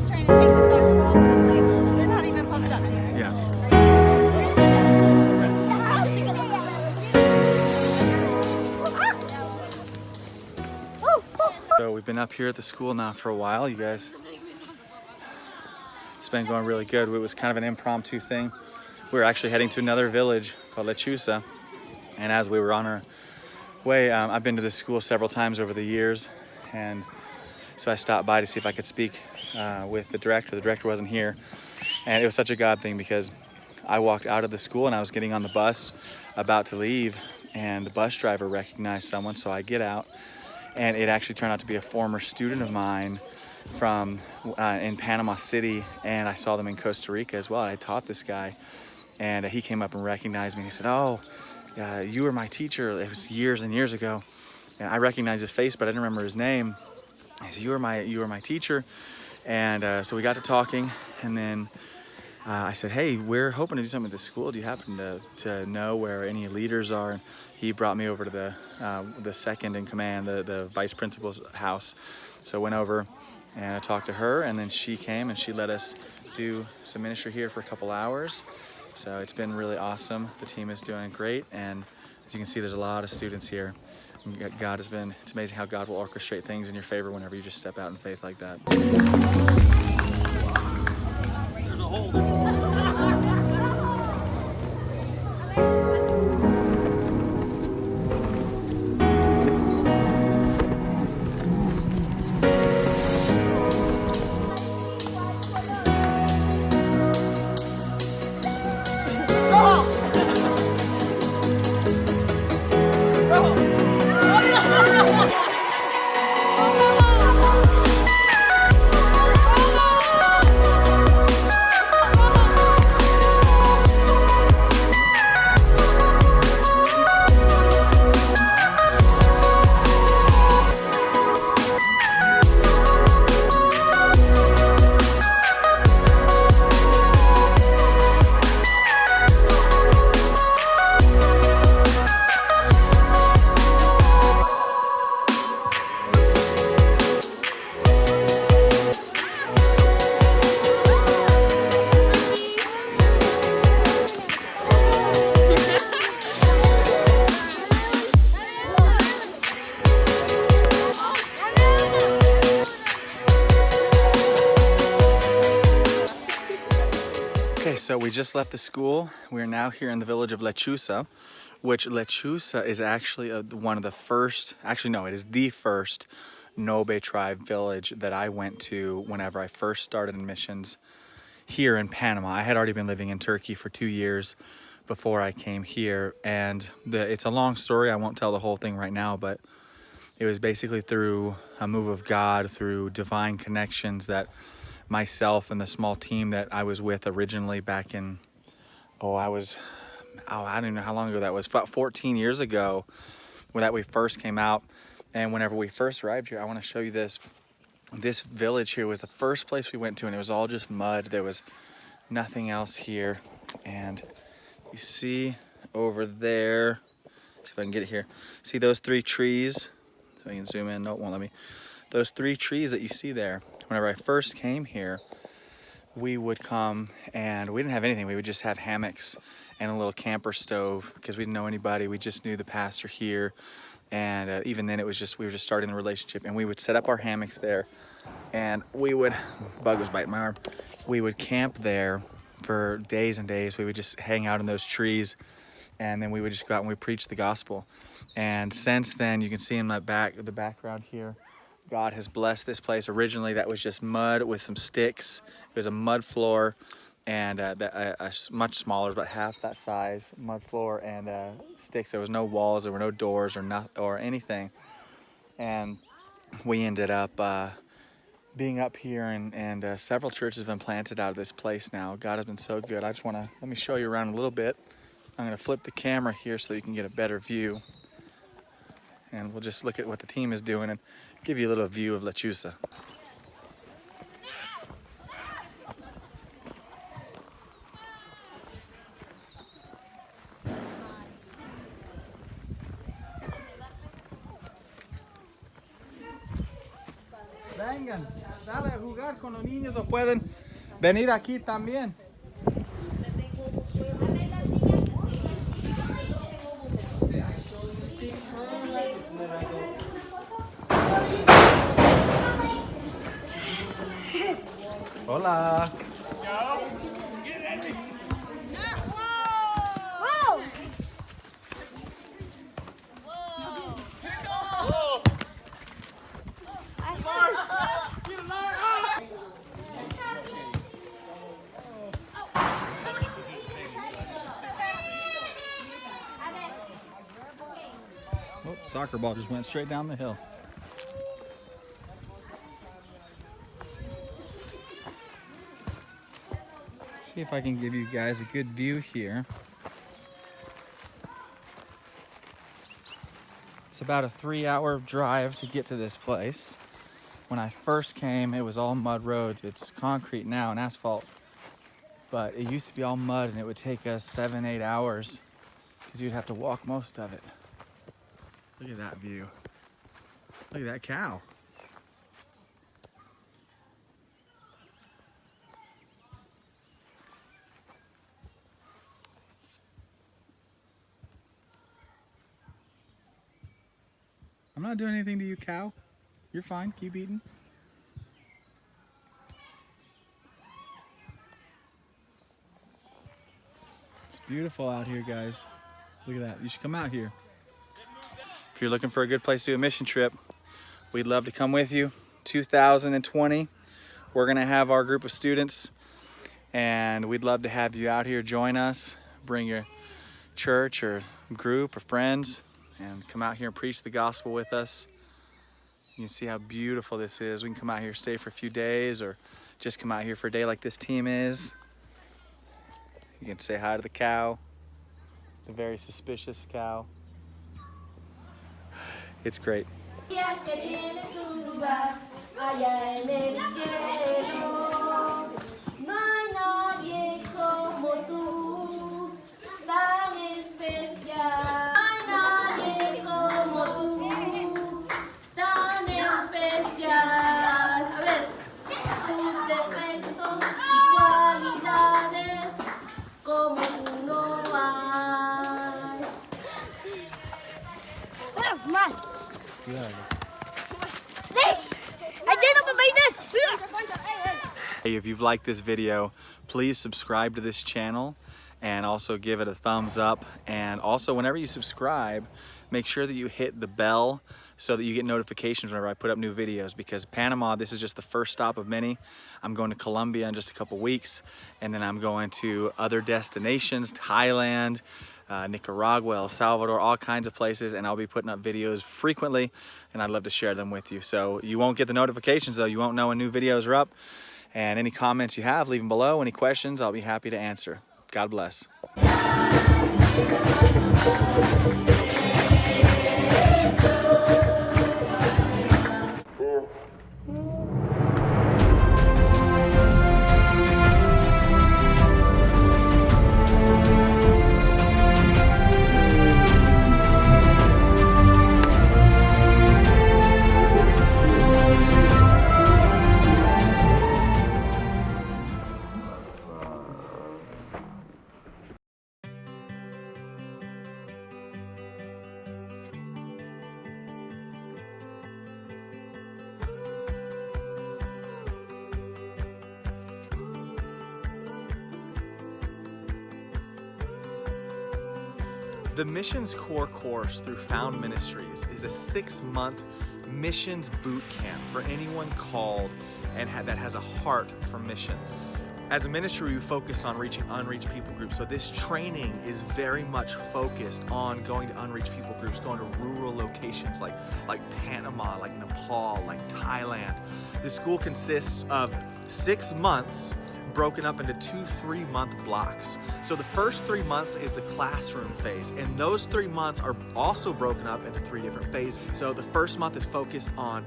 trying to take the soccer ball. They're not even pumped up yet. Yeah. So we've been up here at the school now for a while, you guys. It's been going really good. It was kind of an impromptu thing. We were actually heading to another village called Lechusa, and as we were on our way, I've been to this school several times over the years, and so I stopped by to see if I could speak with the director. The director wasn't here, and it was such a God thing because I walked out of the school and I was getting on the bus about to leave, and the bus driver recognized someone, so I get out, and it actually turned out to be a former student of mine from in Panama City, and I saw them in Costa Rica as well. I taught this guy, and he came up and recognized me. He said, "Oh, you were my teacher." It was years and years ago, and I recognized his face, but I didn't remember his name. He said, "You were my teacher," and so we got to talking, and then I said, "Hey, we're hoping to do something at the school. Do you happen to know where any leaders are?" And he brought me over to the second in command, the vice principal's house. So I went over and I talked to her, and then she came and she let us do some ministry here for a couple hours. So it's been really awesome. The team is doing great, and as you can see, there's a lot of students here. It's amazing how God will orchestrate things in your favor whenever you just step out in faith like that. There's a hole there. So we just left the school. We're now here in the village of Lechusa, which Lechusa is actually one of the first, actually no, it is the first Ngobe Tribe village that I went to whenever I first started in missions here in Panama. I had already been living in Turkey for 2 years before I came here, and it's a long story. I won't tell the whole thing right now, but it was basically through a move of God, through divine connections, that myself and the small team that I was with originally back in, I don't even know how long ago that was, about 14 years ago, when we first came out. And whenever we first arrived here, I want to show you this village here was the first place we went to, and it was all just mud. There was nothing else here. And you see over there, see if I can get it here, see those 3 trees? So you can zoom in. No, it won't let me. Those 3 trees that you see there, whenever I first came here, we would come and we didn't have anything. We would just have hammocks and a little camper stove because we didn't know anybody. We just knew the pastor here. And even then, we were just starting the relationship. And we would set up our hammocks there, and bug was biting my arm. We would camp there for days and days. We would just hang out in those trees, and then we would just go out and we preach the gospel. And since then, you can see in the background here, God has blessed this place. Originally, that was just mud with some sticks. It was a mud floor, and much smaller, about half that size, mud floor and sticks. There was no walls, there were no doors or anything. And we ended up being up here, and several churches have been planted out of this place now. God has been so good. Let me show you around a little bit. I'm going to flip the camera here so you can get a better view. And we'll just look at what the team is doing and give you a little view of Lechusa. Vengan, sale a jugar con los niños o pueden venir aquí también. Hola. Oh, soccer ball just went straight down the hill. See if I can give you guys a good view here. It's about a 3-hour drive to get to this place. When I first came, it was all mud roads. It's concrete now and asphalt, but it used to be all mud and it would take us 7-8 hours because you'd have to walk most of it. Look at that view. Look at that cow. I'm not doing anything to you, cow. You're fine. Keep eating. It's beautiful out here, guys. Look at that. You should come out here. If you're looking for a good place to do a mission trip, we'd love to come with you. 2020, we're going to have our group of students, and we'd love to have you out here join us. Bring your church or group or friends and come out here and preach the gospel with us. You can see how beautiful this is. We can come out here, stay for a few days, or just come out here for a day like this team is. You can say hi to the cow, the very suspicious cow. It's great. Hey, if you've liked this video, please subscribe to this channel and also give it a thumbs up. And also, whenever you subscribe, make sure that you hit the bell so that you get notifications whenever I put up new videos, because Panama, this is just the first stop of many. I'm going to Colombia in just a couple weeks, and then I'm going to other destinations, Thailand, Nicaragua, El Salvador, all kinds of places, and I'll be putting up videos frequently, and I'd love to share them with you. So you won't get the notifications though, you won't know when new videos are up. And any comments you have, leave them below. Any questions, I'll be happy to answer. God bless. The Missions Core course through Found Ministries is a 6-month missions boot camp for anyone called and that has a heart for missions. As a ministry, we focus on reaching unreached people groups. So this training is very much focused on going to unreached people groups, going to rural locations like Panama, like Nepal, like Thailand. The school consists of 6 months broken up into 2 3-month blocks. So the first 3 months is the classroom phase, and those 3 months are also broken up into 3 different phases. So the first month is focused on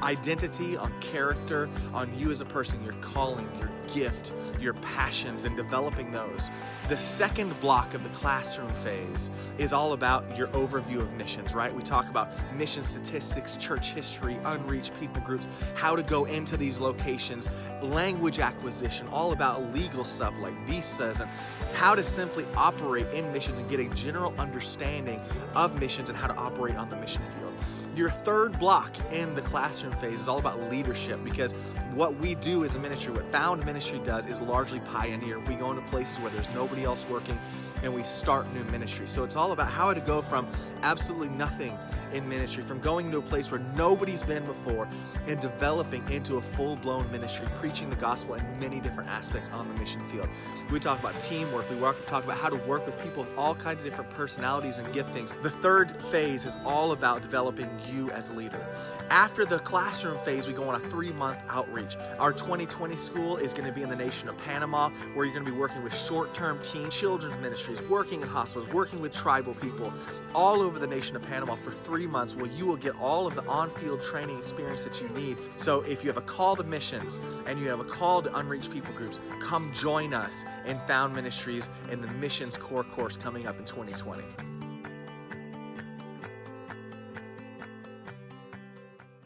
identity, on character, on you as a person, your calling, your gift, your passions, and developing those. The second block of the classroom phase is all about your overview of missions, right? We talk about mission statistics, church history, unreached people groups, how to go into these locations, language acquisition, all about legal stuff like visas, and how to simply operate in missions and get a general understanding of missions and how to operate on the mission field. Your third block in the classroom phase is all about leadership, because what we do as a ministry, what Found Ministry does, is largely pioneer. We go into places where there's nobody else working and we start new ministries. So it's all about how to go from absolutely nothing in ministry, from going to a place where nobody's been before and developing into a full-blown ministry, preaching the gospel in many different aspects on the mission field. We talk about teamwork. We talk about how to work with people of all kinds of different personalities and giftings. The third phase is all about developing you as a leader. After the classroom phase, we go on a 3-month outreach. Our 2020 school is going to be in the nation of Panama, where you're going to be working with short-term teen children's ministries, working in hospitals, working with tribal people all over the nation of Panama for 3 months, where you will get all of the on-field training experience that you need. So if you have a call to missions and you have a call to unreached people groups, come join us in Found Ministries in the Missions Core course coming up in 2020.